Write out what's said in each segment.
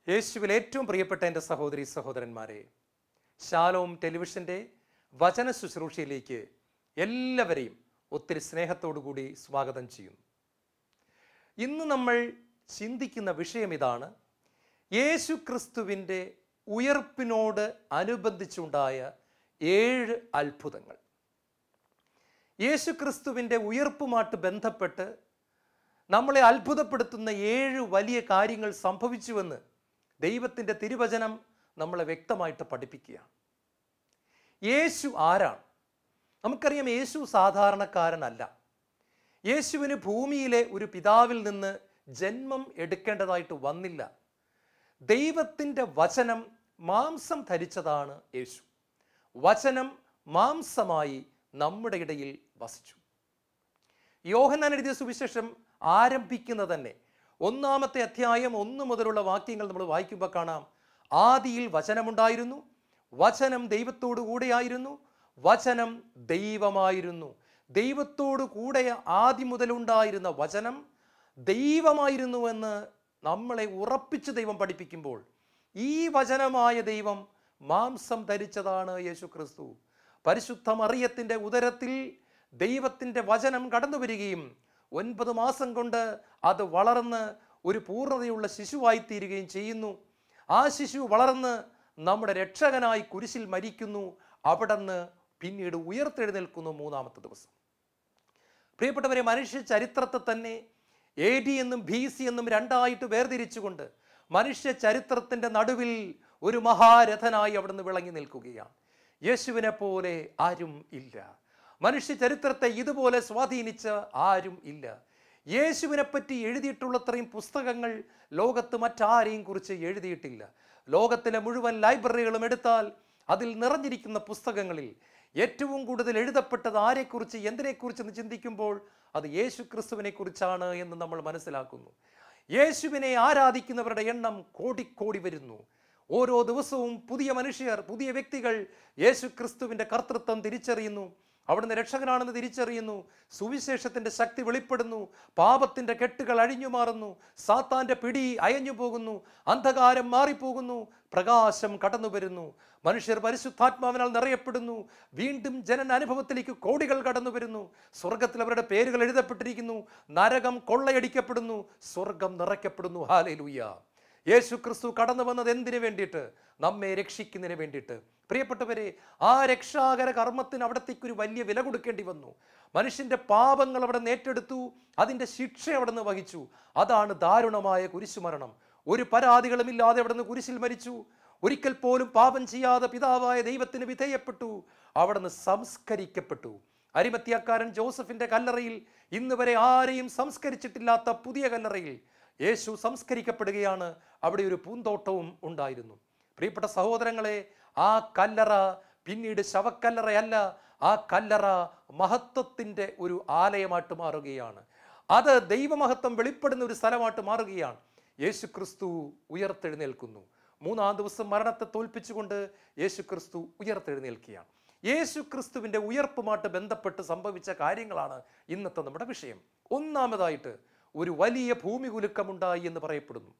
യേശുവിൽ ഏറ്റവും പ്രിയപ്പെട്ട എൻ്റെ സഹോദരി സഹോദരന്മാരെ, ശാലോം ടെലിവിഷൻ്റെ വചന ശുശ്രൂഷയിലേക്ക് എല്ലാവരെയും ഒത്തിരി സ്നേഹത്തോടു കൂടി സ്വാഗതം ചെയ്യുന്നു. ഇന്ന് നമ്മൾ ചിന്തിക്കുന്ന വിഷയം ഇതാണ്: യേശു ക്രിസ്തുവിൻ്റെ ഉയർപ്പിനോട് അനുബന്ധിച്ചുണ്ടായ 7 അത്ഭുതങ്ങൾ. യേശു ക്രിസ്തുവിൻ്റെ ഉയർപ്പുമായിട്ട് ബന്ധപ്പെട്ട് നമ്മളെ അത്ഭുതപ്പെടുത്തുന്ന 7 വലിയ കാര്യങ്ങൾ സംഭവിച്ചുവെന്ന് ദൈവത്തിൻ്റെ തിരുവചനം നമ്മളെ വ്യക്തമായിട്ട് പഠിപ്പിക്കുകയാണ്. യേശു ആരാണ്? നമുക്കറിയാം, യേശു സാധാരണക്കാരനല്ല. യേശുവിന് ഭൂമിയിലെ ഒരു പിതാവിൽ നിന്ന് ജന്മം എടുക്കേണ്ടതായിട്ട് വന്നില്ല. ദൈവത്തിൻ്റെ വചനം മാംസം ധരിച്ചതാണ് യേശു. വചനം മാംസമായി നമ്മുടെ ഇടയിൽ വസിച്ചു. യോഹന്നാൻ എഴുതിയ സുവിശേഷം ആരംഭിക്കുന്നത് തന്നെ 1-ാമത്തെ അധ്യായം 1 മുതലുള്ള വാക്യങ്ങൾ നമ്മൾ വായിക്കുമ്പോൾ കാണാം: ആദിയിൽ വചനമുണ്ടായിരുന്നു, വചനം ദൈവത്തോടു കൂടെയായിരുന്നു, വചനം ദൈവമായിരുന്നു. ദൈവത്തോടു കൂടെ ആദ്യം മുതലുണ്ടായിരുന്ന വചനം ദൈവമായിരുന്നുവെന്ന് നമ്മളെ ഉറപ്പിച്ച് ദൈവം പഠിപ്പിക്കുമ്പോൾ, ഈ വചനമായ ദൈവം മാംസം ധരിച്ചതാണ് യേശു ക്രിസ്തു. പരിശുദ്ധ മറിയത്തിൻ്റെ ഉദരത്തിൽ ദൈവത്തിൻ്റെ വചനം കടന്നു വരികയും 9 മാസം കൊണ്ട് അത് വളർന്ന് ഒരു പൂർണ്ണതയുള്ള ശിശുവായിത്തീരുകയും ചെയ്യുന്നു. ആ ശിശു വളർന്ന് നമ്മുടെ രക്ഷകനായി കുരിശിൽ മരിക്കുന്നു. അവിടുന്ന് പിന്നീട് ഉയർത്തെഴുന്നേൽക്കുന്നു 3-ാമത്തെ ദിവസം. പ്രിയപ്പെട്ടവരെ, മനുഷ്യ ചരിത്രത്തെ തന്നെ AD എന്നും BC എന്നും 2ആയിട്ട് വേർതിരിച്ചുകൊണ്ട് മനുഷ്യ ചരിത്രത്തിൻ്റെ നടുവിൽ ഒരു മഹാരഥനായി അവിടുന്ന് വിളങ്ങി നിൽക്കുകയാണ്. യേശുവിനെ പോലെ ആരും ഇല്ല. മനുഷ്യ ചരിത്രത്തെ ഇതുപോലെ സ്വാധീനിച്ച ആരും ഇല്ല. യേശുവിനെ പറ്റി എഴുതിയിട്ടുള്ളത്രയും പുസ്തകങ്ങൾ ലോകത്ത് മറ്റാരെയും കുറിച്ച് എഴുതിയിട്ടില്ല. ലോകത്തിലെ മുഴുവൻ ലൈബ്രറികളും എടുത്താൽ അതിൽ നിറഞ്ഞിരിക്കുന്ന പുസ്തകങ്ങളിൽ ഏറ്റവും കൂടുതൽ എഴുതപ്പെട്ടത് ആരെക്കുറിച്ച്, എന്തിനെക്കുറിച്ചെന്ന് ചിന്തിക്കുമ്പോൾ അത് യേശു ക്രിസ്തുവിനെ കുറിച്ചാണ് എന്ന് നമ്മൾ മനസ്സിലാക്കുന്നു. യേശുവിനെ ആരാധിക്കുന്നവരുടെ എണ്ണം കോടിക്കോടി വരുന്നു. ഓരോ ദിവസവും പുതിയ മനുഷ്യർ, പുതിയ വ്യക്തികൾ യേശു ക്രിസ്തുവിൻ്റെ കർത്തൃത്വം തിരിച്ചറിയുന്നു, അവിടുന്ന് രക്ഷകനാണെന്ന് തിരിച്ചറിയുന്നു. സുവിശേഷത്തിൻ്റെ ശക്തി വെളിപ്പെടുന്നു. പാപത്തിൻ്റെ കെട്ടുകൾ അഴിഞ്ഞു മാറുന്നു. സാത്താൻ്റെ പിടി അയഞ്ഞു പോകുന്നു. അന്ധകാരം മാറിപ്പോകുന്നു. പ്രകാശം കടന്നു വരുന്നു. മനുഷ്യർ പരിശുദ്ധാത്മാവിനാൽ നിറയപ്പെടുന്നു. വീണ്ടും ജനന അനുഭവത്തിലേക്ക് കോടികൾ കടന്നു വരുന്നു. സ്വർഗത്തിൽ അവരുടെ പേരുകൾ എഴുതപ്പെട്ടിരിക്കുന്നു. നരകം കൊള്ളയടിക്കപ്പെടുന്നു. സ്വർഗം നിറയ്ക്കപ്പെടുന്നു. ഹല്ലേലൂയ. യേശു ക്രിസ്തു കടന്നു വന്നത് എന്തിനു വേണ്ടിയിട്ട്? നമ്മെ രക്ഷിക്കുന്നതിന് വേണ്ടിയിട്ട്. പ്രിയപ്പെട്ടവരെ, ആ രക്ഷാകര കർമ്മത്തിന് അവിടത്തേക്കൊരു വലിയ വില കൊടുക്കേണ്ടി വന്നു. മനുഷ്യൻ്റെ പാപങ്ങൾ അവിടെ ഏറ്റെടുത്തു. അതിൻ്റെ ശിക്ഷ അവിടെ നിന്ന് വഹിച്ചു. അതാണ് ദാരുണമായ കുരിശുമരണം. ഒരു പരാതികളുമില്ലാതെ അവിടെ നിന്ന് കുരിശിൽ മരിച്ചു. ഒരിക്കൽ പോലും പാപം ചെയ്യാതെ പിതാവായ ദൈവത്തിന് വിധേയപ്പെട്ടു. അവിടെ നിന്ന് സംസ്കരിക്കപ്പെട്ടു. അരിമത്യാക്കാരൻ ജോസഫിൻ്റെ കല്ലറയിൽ ഇന്ന് വരെ ആരെയും സംസ്കരിച്ചിട്ടില്ലാത്ത പുതിയ കല്ലറയിൽ യേശു സംസ്കരിക്കപ്പെടുകയാണ്. അവിടെ ഒരു പൂന്തോട്ടവും ഉണ്ടായിരുന്നു. പ്രിയപ്പെട്ട സഹോദരങ്ങളെ, ആ കല്ലറ പിന്നീട് ശവക്കല്ലറയല്ല, ആ കല്ലറ മഹത്വത്തിൻ്റെ ഒരു ആലയമായിട്ട് മാറുകയാണ്. അത് ദൈവമഹത്വം വെളിപ്പെടുന്ന ഒരു സ്ഥലമായിട്ട് മാറുകയാണ്. യേശു ക്രിസ്തു ഉയർത്തെഴുന്നേൽക്കുന്നു. 3-ാം ദിവസം മരണത്തെ തോൽപ്പിച്ചുകൊണ്ട് യേശു ക്രിസ്തു ഉയർത്തെഴുന്നേൽക്കുകയാണ്. യേശു ക്രിസ്തുവിൻ്റെ ഉയർപ്പുമായിട്ട് ബന്ധപ്പെട്ട് സംഭവിച്ച കാര്യങ്ങളാണ് ഇന്നത്തെ നമ്മുടെ വിഷയം. ഒന്നാമതായിട്ട് ഒരു വലിയ ഭൂമികുലുക്കമുണ്ടായി എന്ന് പറയപ്പെടുന്നു.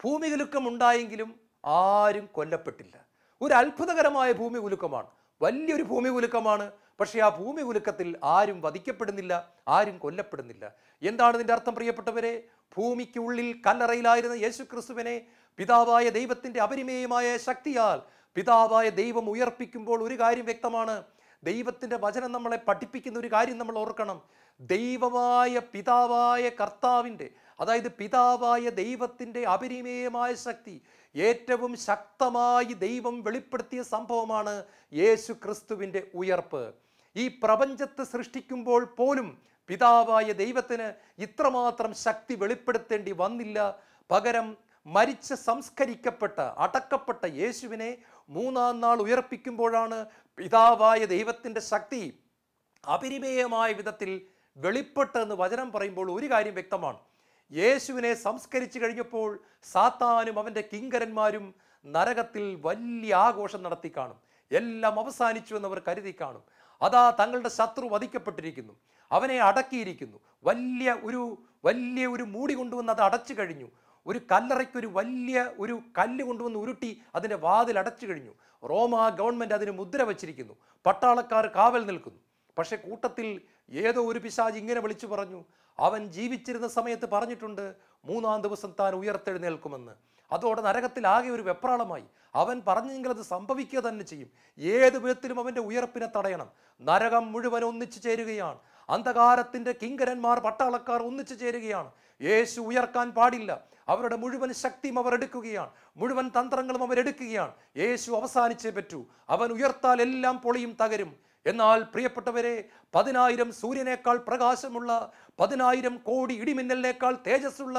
ഭൂമികുലുക്കമുണ്ടായെങ്കിലും ആരും കൊല്ലപ്പെട്ടില്ല. ഒരു അത്ഭുതകരമായ ഭൂമികുലുക്കമാണ്, വലിയൊരു ഭൂമികുലുക്കമാണ്. പക്ഷേ ആ ഭൂമികുലുക്കത്തിൽ ആരും വധിക്കപ്പെടുന്നില്ല, ആരും കൊല്ലപ്പെടുന്നില്ല. എന്താണ് ഇതിൻ്റെ അർത്ഥം പ്രിയപ്പെട്ടവരെ? ഭൂമിക്കുള്ളിൽ കല്ലറയിലായിരുന്ന യേശു ക്രിസ്തുവിനെ പിതാവായ ദൈവത്തിൻ്റെ അപരിമേയമായ ശക്തിയാൽ പിതാവായ ദൈവം ഉയർപ്പിക്കുമ്പോൾ ഒരു കാര്യം വ്യക്തമാണ്. ദൈവത്തിൻ്റെ വചനം നമ്മളെ പഠിപ്പിക്കുന്ന ഒരു കാര്യം നമ്മൾ ഓർക്കണം. ദൈവമായ പിതാവായ കർത്താവിൻ്റെ, അതായത് പിതാവായ ദൈവത്തിൻ്റെ അപരിമേയമായ ശക്തി ഏറ്റവും ശക്തമായി ദൈവം വെളിപ്പെടുത്തിയ സംഭവമാണ് യേശു ക്രിസ്തുവിൻ്റെ ഉയർപ്പ്. ഈ പ്രപഞ്ചത്തെ സൃഷ്ടിക്കുമ്പോൾ പോലും പിതാവായ ദൈവത്തിന് ഇത്രമാത്രം ശക്തി വെളിപ്പെടുത്തേണ്ടി വന്നില്ല. പകരം മരിച്ച് സംസ്കരിക്കപ്പെട്ട, അടക്കപ്പെട്ട യേശുവിനെ 3-ാം നാൾ ഉയർപ്പിക്കുമ്പോഴാണ് പിതാവായ ദൈവത്തിൻ്റെ ശക്തി അപരിമേയമായ വിധത്തിൽ വെളിപ്പെട്ടെന്ന് വചനം പറയുമ്പോൾ ഒരു കാര്യം വ്യക്തമാണ്. യേശുവിനെ സംസ്കരിച്ചു കഴിഞ്ഞപ്പോൾ സാത്താനും അവൻ്റെ കിങ്കരന്മാരും നരകത്തിൽ വലിയ ആഘോഷം നടത്തി കാണും. എല്ലാം അവസാനിച്ചു എന്നവർ കരുതി കാണും. അതാ തങ്ങളുടെ ശത്രു വധിക്കപ്പെട്ടിരിക്കുന്നു, അവനെ അടക്കിയിരിക്കുന്നു. വലിയ ഒരു മൂടി കൊണ്ടുവന്ന് അത് അടച്ചു കഴിഞ്ഞു. ഒരു കല്ലറയ്ക്ക് ഒരു വലിയ ഒരു കല്ല് കൊണ്ടുവന്ന് ഉരുട്ടി അതിൻ്റെ വാതിൽ അടച്ചു കഴിഞ്ഞു. റോമാ ഗവൺമെൻറ് അതിന് മുദ്ര വച്ചിരിക്കുന്നു. പട്ടാളക്കാർ കാവൽ നിൽക്കുന്നു. പക്ഷേ കൂട്ടത്തിൽ ഏതോ ഒരു പിശാച് ഇങ്ങനെ വിളിച്ചു പറഞ്ഞു, അവൻ ജീവിച്ചിരുന്ന സമയത്ത് പറഞ്ഞിട്ടുണ്ട് 3-ാം ദിവസം താൻ ഉയർത്തെഴുന്നേൽക്കുമെന്ന്. അതോടെ നരകത്തിൽ ആകെ ഒരു വെപ്രാളമായി. അവൻ പറഞ്ഞെങ്കിൽ അത് സംഭവിക്കുക തന്നെ ചെയ്യും. ഏത് വിധത്തിലും അവൻ്റെ ഉയർപ്പിനെ തടയണം. നരകം മുഴുവൻ ഒന്നിച്ചു ചേരുകയാണ്. അന്ധകാരത്തിൻ്റെ കിങ്കരന്മാർ, പട്ടാളക്കാർ ഒന്നിച്ചു ചേരുകയാണ്. യേശു ഉയർക്കാൻ പാടില്ല. അവരുടെ മുഴുവൻ ശക്തിയും അവർ എടുക്കുകയാണ്. മുഴുവൻ തന്ത്രങ്ങളും അവരെടുക്കുകയാണ്. യേശു അവസാനിച്ചേ പറ്റൂ. അവൻ ഉയർത്താൽ എല്ലാം പൊളിയും തകരും. എന്നാൽ പ്രിയപ്പെട്ടവരെ, 10,000 സൂര്യനേക്കാൾ പ്രകാശമുള്ള, 10,000 കോടി ഇടിമിന്നലിനേക്കാൾ തേജസ്സുള്ള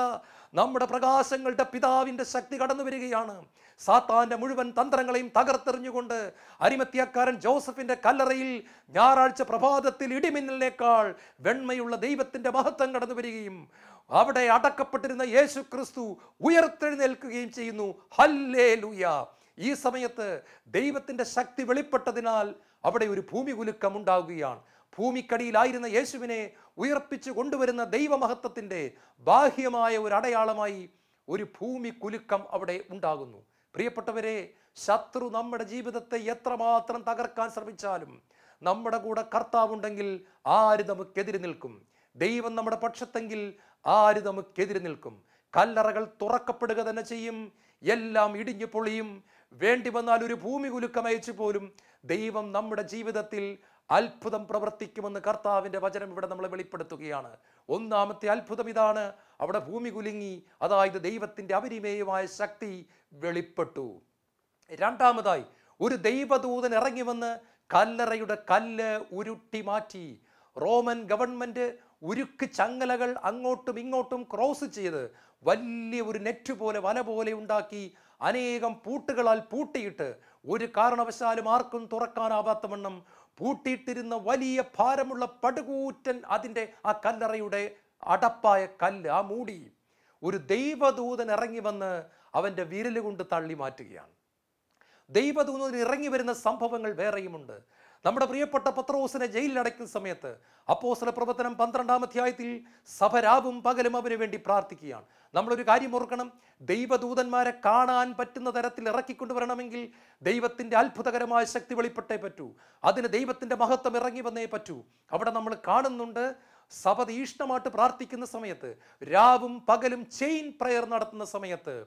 നമ്മുടെ പ്രകാശങ്ങളുടെ പിതാവിൻ്റെ ശക്തി കടന്നു വരികയാണ്. സാത്താന്റെ മുഴുവൻ തന്ത്രങ്ങളെയും തകർത്തെറിഞ്ഞുകൊണ്ട് അരിമത്യാക്കാരൻ ജോസഫിന്റെ കല്ലറയിൽ ഞായറാഴ്ച പ്രഭാതത്തിൽ ഇടിമിന്നലിനേക്കാൾ വെണ്മയുള്ള ദൈവത്തിന്റെ മഹത്വം കടന്നു വരികയും അവിടെ അടക്കപ്പെട്ടിരുന്ന യേശു ക്രിസ്തു ഉയർത്തെഴുന്നേൽക്കുകയും ചെയ്യുന്നു. ഹല്ലേലൂയ! ഈ സമയത്ത് ദൈവത്തിന്റെ ശക്തി വെളിപ്പെട്ടതിനാൽ അവിടെ ഒരു ഭൂമി കുലുക്കം ഉണ്ടാവുകയാണ്. ഭൂമിക്കടിയിലായിരുന്ന യേശുവിനെ ഉയർപ്പിച്ചു കൊണ്ടുവരുന്ന ദൈവമഹത്വത്തിൻ്റെ ബാഹ്യമായ ഒരു അടയാളമായി ഒരു ഭൂമി കുലുക്കം അവിടെ ഉണ്ടാകുന്നു. പ്രിയപ്പെട്ടവരെ, ശത്രു നമ്മുടെ ജീവിതത്തെ എത്രമാത്രം തകർക്കാൻ ശ്രമിച്ചാലും നമ്മുടെ കൂടെ കർത്താവുണ്ടെങ്കിൽ ആര് നമുക്കെതിരെ നിൽക്കും? ദൈവം നമ്മുടെ പക്ഷത്തെങ്കിൽ ആര് നമുക്കെതിരെ നിൽക്കും? കല്ലറകൾ തുറക്കപ്പെടുക തന്നെ ചെയ്യും. എല്ലാം ഇടിഞ്ഞു പൊളിയും. വേണ്ടി വന്നാൽ ഒരു ഭൂമി കുലുക്കം അയച്ചു പോലും ദൈവം നമ്മുടെ ജീവിതത്തിൽ അത്ഭുതം പ്രവർത്തിക്കുമെന്ന് കർത്താവിൻ്റെ വചനം ഇവിടെ നമ്മളെ വെളിപ്പെടുത്തുകയാണ്. ഒന്നാമത്തെ അത്ഭുതം ഇതാണ്. അവിടെ ഭൂമി കുലുങ്ങി, അതായത് ദൈവത്തിൻ്റെ അപരിമേയമായ ശക്തി വെളിപ്പെട്ടു. രണ്ടാമതായി ഒരു ദൈവദൂതൻ ഇറങ്ങി വന്ന് കല്ലറയുടെ കല്ല് ഉരുട്ടി മാറ്റി. റോമൻ ഗവൺമെൻറ് ഉരുക്ക് ചങ്ങലകൾ അങ്ങോട്ടും ഇങ്ങോട്ടും ക്രോസ് ചെയ്ത് വലിയ ഒരു നെറ്റ് പോലെ, വല പോലെ ഉണ്ടാക്കി അനേകം പൂട്ടുകളാൽ പൂട്ടിയിട്ട് ഒരു കാരണവശാലും ആർക്കും തുറക്കാനാവാത്ത വണ്ണം പൂട്ടിയിട്ടിരുന്ന വലിയ ഭാരമുള്ള പടുകൂറ്റൻ അതിൻ്റെ ആ കല്ലറയുടെ അടപ്പായ കല്ല്, ആ മൂടി ഒരു ദൈവദൂതൻ ഇറങ്ങി വന്ന് അവൻ്റെ വിരല് കൊണ്ട് തള്ളി മാറ്റുകയാണ്. ദൈവദൂതൻ ഇറങ്ങി വരുന്ന സംഭവങ്ങൾ വേറെയുമുണ്ട്. നമ്മുടെ പ്രിയപ്പെട്ട പത്രോസിനെ ജയിലിൽ അടയ്ക്കുന്ന സമയത്ത് അപ്പോസ്തല പ്രവർത്തനം 12-ാം അധ്യായത്തിൽ സഭ രാവും പകലും അവന് വേണ്ടി പ്രാർത്ഥിക്കുകയാണ്. നമ്മളൊരു കാര്യം ഓർക്കണം, ദൈവദൂതന്മാരെ കാണാൻ പറ്റുന്ന തരത്തിൽ ഇറക്കിക്കൊണ്ടുവരണമെങ്കിൽ ദൈവത്തിൻ്റെ അത്ഭുതകരമായ ശക്തി വെളിപ്പെട്ടേ പറ്റൂ. അതിന് ദൈവത്തിൻ്റെ മഹത്വം ഇറങ്ങി വന്നേ പറ്റൂ. അവിടെ നമ്മൾ കാണുന്നുണ്ട്, സഭ തീഷ്ണമായിട്ട് പ്രാർത്ഥിക്കുന്ന സമയത്ത്, രാവും പകലും ചെയിൻ പ്രയർ നടത്തുന്ന സമയത്ത്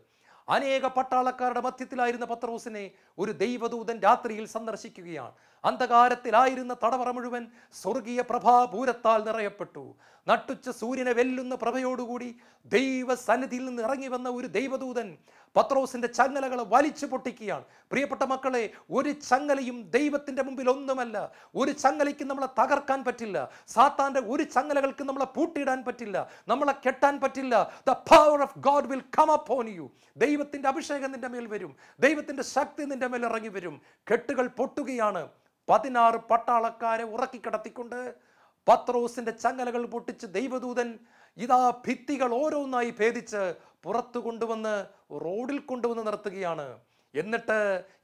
അനേക പട്ടാളക്കാരുടെ മധ്യത്തിലായിരുന്ന പത്രോസിനെ ഒരു ദൈവദൂതൻ രാത്രിയിൽ സന്ദർശിക്കുകയാണ്. അന്ധകാരത്തിലായിരുന്ന തടവറ മുഴുവൻ സ്വർഗീയ പ്രഭാപൂരത്താൽ നിറയപ്പെട്ടു. നട്ടുച്ച സൂര്യനെ വെല്ലുന്ന പ്രഭയോടുകൂടി ദൈവസന്നിധിയിൽ നിന്ന് ഇറങ്ങി വന്ന ഒരു ദൈവദൂതൻ പത്രോസിന്റെ ചങ്ങലകളെ വലിച്ചു പൊട്ടിക്കുകയാണ്. പ്രിയപ്പെട്ട മക്കളെ, ഒരു ചങ്ങലയും ദൈവത്തിന്റെ മുമ്പിൽ ഒന്നുമല്ല. ഒരു ചങ്ങലയ്ക്ക് നമ്മളെ തകർക്കാൻ പറ്റില്ല. സാത്താന്റെ ഒരു ചങ്ങലകൾക്ക് നമ്മളെ പൂട്ടിയിടാൻ പറ്റില്ല, നമ്മളെ കെട്ടാൻ പറ്റില്ല. The power of God will come upon you. ദൈവത്തിന്റെ അഭിഷേകം നിന്റെ മേൽ വരും. ദൈവത്തിന്റെ ശക്തി നിന്റെ മേൽ ഇറങ്ങി വരും. കെട്ടുകൾ പൊട്ടുകയാണ്. 16 പട്ടാളക്കാരെ ഉറക്കിക്കിടത്തിക്കൊണ്ട് പത്രോസിന്റെ ചങ്ങലകൾ പൊട്ടിച്ച് ദൈവദൂതൻ ഇതാ ഭിത്തികൾ ഓരോന്നായി ഭേദിച്ച് പുറത്തു കൊണ്ടുവന്ന് റോഡിൽ കൊണ്ടുവന്ന് നിർത്തുകയാണ്. എന്നിട്ട്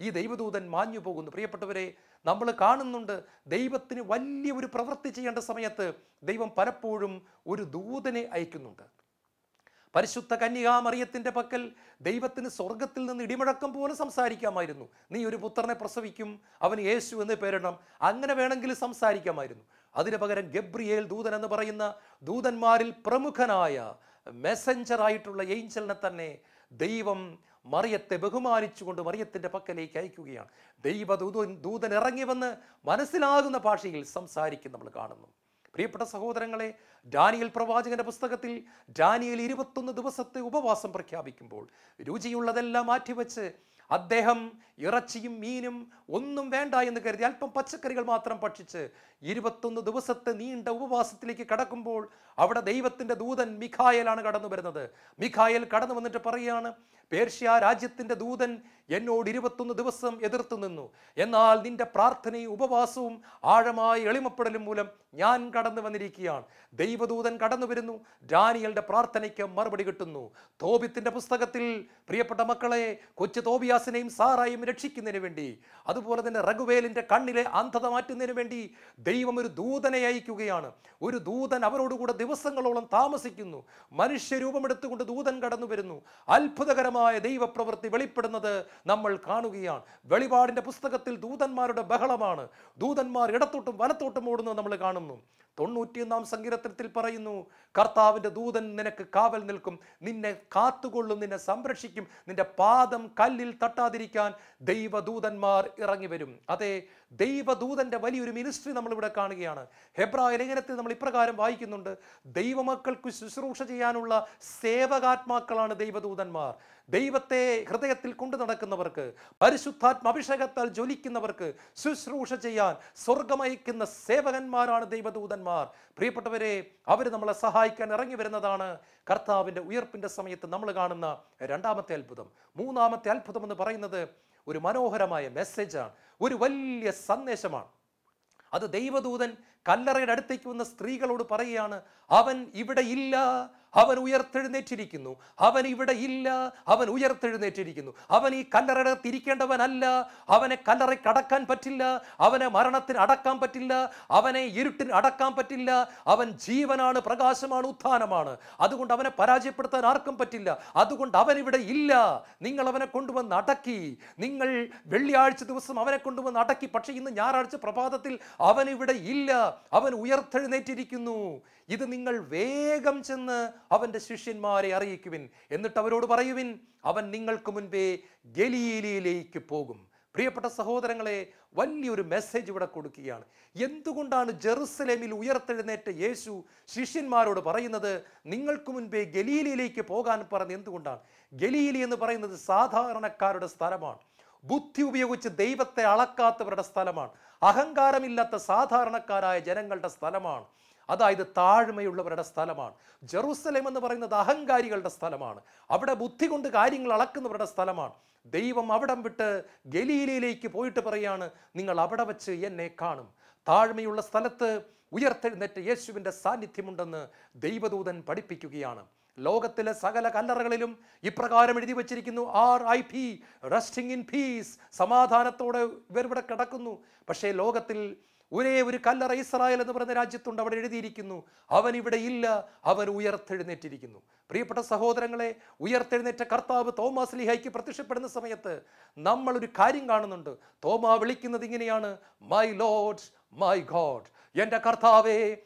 ഈ ദൈവദൂതൻ മാഞ്ഞു പോകുന്നു. പ്രിയപ്പെട്ടവരെ, നമ്മൾ കാണുന്നുണ്ട്, ദൈവത്തിന് വലിയ ഒരു പ്രവൃത്തി ചെയ്യേണ്ട സമയത്ത് ദൈവം പലപ്പോഴും ഒരു ദൂതനെ അയക്കുന്നുണ്ട്. പരിശുദ്ധ കന്യകാമറിയത്തിൻ്റെ പക്കൽ ദൈവത്തിന് സ്വർഗത്തിൽ നിന്ന് ഇടിമുഴക്കം പോലെ സംസാരിക്കാമായിരുന്നു. നീ ഒരു പുത്രനെ പ്രസവിക്കും, അവന് യേശു എന്ന് പേരിടണം, അങ്ങനെ വേണമെങ്കിൽ സംസാരിക്കാമായിരുന്നു. അതിന് പകരം ഗബ്രിയേൽ ദൂതൻ എന്ന് പറയുന്ന ദൂതന്മാരിൽ പ്രമുഖനായ മെസ്സഞ്ചർ ആയിട്ടുള്ള ഏഞ്ചലിനെ തന്നെ ദൈവം മറിയത്തെ ബഹുമാനിച്ചുകൊണ്ട് മറിയത്തിൻ്റെ പക്കലേക്ക് അയക്കുകയാണ്. ദൂതൻ ഇറങ്ങി വന്ന് മനസ്സിലാകുന്ന ഭാഷയിൽ സംസാരിക്കും നമ്മൾ കാണുന്നു. പ്രിയപ്പെട്ട സഹോദരങ്ങളെ, ഡാനിയേൽ പ്രവാചകന്റെ പുസ്തകത്തിൽ ഡാനിയേൽ 21 ദിവസത്തെ ഉപവാസം പ്രഖ്യാപിക്കുമ്പോൾ രുചിയുള്ളതെല്ലാം മാറ്റിവെച്ച് അദ്ദേഹം ഇറച്ചിയും മീനും ഒന്നും വേണ്ട എന്ന് കരുതി അല്പം പച്ചക്കറികൾ മാത്രം ഭക്ഷിച്ച് 21 ദിവസത്തെ നീണ്ട ഉപവാസത്തിലേക്ക് കടക്കുമ്പോൾ അവിടെ ദൈവത്തിൻ്റെ ദൂതൻ മിഖായേലാണ് കടന്നു വരുന്നത്. മിഖായേൽ കടന്നു വന്നിട്ട് പറയുകയാണ്, പേർഷ്യ രാജ്യത്തിൻ്റെ ദൂതൻ എന്നോട് 21 ദിവസം എതിർത്തു നിന്നു. എന്നാൽ നിന്റെ പ്രാർത്ഥനയും ഉപവാസവും ആഴമായ എളിമപ്പെടലും മൂലം ഞാൻ കടന്നു വന്നിരിക്കുകയാണ്. ദൈവദൂതൻ കടന്നു വരുന്നു. ഡാനിയലിന്റെ പ്രാർത്ഥനയ്ക്ക് മറുപടി കിട്ടുന്നു. തോബിത്തിന്റെ പുസ്തകത്തിൽ പ്രിയപ്പെട്ട മക്കളെ, കൊച്ചു തോബിയാസിനെയും സാറായും രക്ഷിക്കുന്നതിന് വേണ്ടി, അതുപോലെ തന്നെ റഘുവേലിന്റെ കണ്ണിലെ അന്ധത മാറ്റുന്നതിന് വേണ്ടി ദൈവം ഒരു ദൂതനെ അയക്കുകയാണ്. ഒരു ദൂതൻ അവരോടുകൂടെ ദിവസങ്ങളോളം താമസിക്കുന്നു. മനുഷ്യരൂപമെടുത്തുകൊണ്ട് ദൂതൻ കടന്നു വരുന്നു. അത്ഭുതകരമായ ദൈവപ്രവൃത്തി വെളിപ്പെടുന്നത് നമ്മൾ കാണുകയാണ്. വെളിപാടിന്റെ പുസ്തകത്തിൽ ദൂതന്മാരുടെ ബഹളമാണ്. ദൂതന്മാർ ഇടത്തോട്ടും വലത്തോട്ടും ഓടുന്നത് നമ്മൾ കാണുന്നു. 91-ാം സങ്കീർത്തനത്തിൽ പറയുന്നു, കർത്താവിന്റെ ദൂതൻ നിനക്ക് കാവൽ നിൽക്കും, നിന്നെ കാത്തുകൊള്ളും, നിന്നെ സംരക്ഷിക്കും, നിന്റെ പാദം കല്ലിൽ തട്ടാതിരിക്കാൻ ദൈവദൂതന്മാർ ഇറങ്ങി വരും. അതെ, ദൈവദൂതന്റെ വലിയൊരു മിനിസ്ട്രി നമ്മളിവിടെ കാണുകയാണ്. ഹെബ്രായ ലേഖനത്തിൽ നമ്മൾ ഇപ്രകാരം വായിക്കുന്നുണ്ട്, ദൈവമക്കൾക്ക് ശുശ്രൂഷ ചെയ്യാനുള്ള സേവകാത്മാക്കളാണ് ദൈവദൂതന്മാർ. ദൈവത്തെ ഹൃദയത്തിൽ കൊണ്ടു നടക്കുന്നവർക്ക്, പരിശുദ്ധാത്മ അഭിഷേകത്താൽ ജ്വലിക്കുന്നവർക്ക് ശുശ്രൂഷ ചെയ്യാൻ സ്വർഗമയക്കുന്ന സേവകന്മാരാണ് ദൈവദൂതന്മാർ. പ്രിയപ്പെട്ടവരെ, അവർ നമ്മളെ സഹായിക്കാൻ ഇറങ്ങി വരുന്നതാണ് കർത്താവിൻ്റെ ഉയർപ്പിൻ്റെ സമയത്ത് നമ്മൾ കാണുന്ന രണ്ടാമത്തെ അത്ഭുതം. മൂന്നാമത്തെ അത്ഭുതം എന്ന് പറയുന്നത് ഒരു മനോഹരമായ മെസ്സേജാണ്, ഒരു വലിയ സന്ദേശമാണ്. അത് ദൈവദൂതൻ കല്ലറയുടെ അടുത്തേക്ക് വന്ന സ്ത്രീകളോട് പറയുകയാണ്, അവൻ ഇവിടെ ഇല്ല, അവൻ ഉയർത്തെഴുന്നേറ്റിരിക്കുന്നു. അവൻ ഇവിടെ ഇല്ല, അവൻ ഉയർത്തെഴുന്നേറ്റിരിക്കുന്നു. അവൻ ഈ കല്ലറയുടെ തിരിക്കേണ്ടവനല്ല. അവനെ കല്ലറയ്ക്ക് അടക്കാൻ പറ്റില്ല. അവനെ മരണത്തിന് അടക്കാൻ പറ്റില്ല. അവനെ ഇരുട്ടിന് അടക്കാൻ പറ്റില്ല. അവൻ ജീവനാണ്, പ്രകാശമാണ്, ഉത്ഥാനമാണ്. അതുകൊണ്ട് അവനെ പരാജയപ്പെടുത്താൻ ആർക്കും പറ്റില്ല. അതുകൊണ്ട് അവൻ ഇവിടെ ഇല്ല. നിങ്ങൾ അവനെ കൊണ്ടുവന്ന് അടക്കി. നിങ്ങൾ വെള്ളിയാഴ്ച ദിവസം അവനെ കൊണ്ടുവന്ന് അടക്കി. പക്ഷെ ഇന്ന് ഞായറാഴ്ച പ്രഭാതത്തിൽ അവൻ ഇവിടെ ഇല്ല, അവൻ ഉയർത്തെഴുന്നേറ്റിരിക്കുന്നു. ഇത് നിങ്ങൾ വേഗം ചെന്ന് അവന്റെ ശിഷ്യന്മാരെ അറിയിക്കുവിൻ. എന്നിട്ട് അവരോട് പറയുവിൻ, അവൻ നിങ്ങൾക്ക് മുൻപേ ഗലീലയിലേക്ക് പോകും. പ്രിയപ്പെട്ട സഹോദരങ്ങളെ, വലിയൊരു മെസ്സേജ് ഇവിടെ കൊടുക്കുകയാണ്. എന്തുകൊണ്ടാണ് ജെറുസലേമിൽ ഉയർത്തെഴുന്നേറ്റ യേശു ശിഷ്യന്മാരോട് പറയുന്നത് നിങ്ങൾക്ക് മുൻപേ ഗലീലയിലേക്ക് പോകാൻ പറഞ്ഞത്? എന്തുകൊണ്ടാണ്? ഗലീലി എന്ന് പറയുന്നത് സാധാരണക്കാരുടെ സ്ഥലമാണ്. ബുദ്ധി ഉപയോഗിച്ച് ദൈവത്തെ അളക്കാത്തവരുടെ സ്ഥലമാണ്. അഹങ്കാരമില്ലാത്ത സാധാരണക്കാരായ ജനങ്ങളുടെ സ്ഥലമാണ്. അതായത് താഴ്മയുള്ളവരുടെ സ്ഥലമാണ്. ജെറുസലേം എന്ന് പറയുന്നത് അഹങ്കാരികളുടെ സ്ഥലമാണ്. അവിടെ ബുദ്ധി കൊണ്ട് കാര്യങ്ങൾ അളക്കുന്നവരുടെ സ്ഥലമാണ്. ദൈവം അവിടം വിട്ട് ഗലീലയിലേക്ക് പോയിട്ട് പറയാണ്, നിങ്ങൾ അവിടെ വച്ച് എന്നെ കാണും. താഴ്മയുള്ള സ്ഥലത്ത് ഉയർത്തെഴുന്നേറ്റ യേശുവിൻ്റെ സാന്നിധ്യമുണ്ടെന്ന് ദൈവദൂതൻ പഠിപ്പിക്കുകയാണ്. ലോകത്തിലെ സകല കല്ലറകളിലും ഇപ്രകാരം എഴുതി വച്ചിരിക്കുന്നു, RIP, റെസ്റ്റിംഗ് ഇൻ പീസ്, സമാധാനത്തോടെ ഇവരിവിടെ കിടക്കുന്നു. പക്ഷേ ലോകത്തിൽ ഒരേ ഒരു കല്ലറ ഇസ്രായേൽ എന്ന് പറയുന്ന രാജ്യത്തുണ്ട്. അവിടെ എഴുതിയിരിക്കുന്നു, അവൻ ഇവിടെ ഇല്ല, അവൻ ഉയർത്തെഴുന്നേറ്റിരിക്കുന്നു. പ്രിയപ്പെട്ട സഹോദരങ്ങളെ, ഉയർത്തെഴുന്നേറ്റ കർത്താവ് തോമാ സ്ലീഹായ്ക്ക് പ്രത്യക്ഷപ്പെടുന്ന സമയത്ത് നമ്മൾ ഒരു കാര്യം കാണുന്നുണ്ട്. തോമാ വിളിക്കുന്നത് ഇങ്ങനെയാണ്, മൈ ലോർഡ്, മൈ ഗോഡ്, എൻ്റെ കർത്താവേ,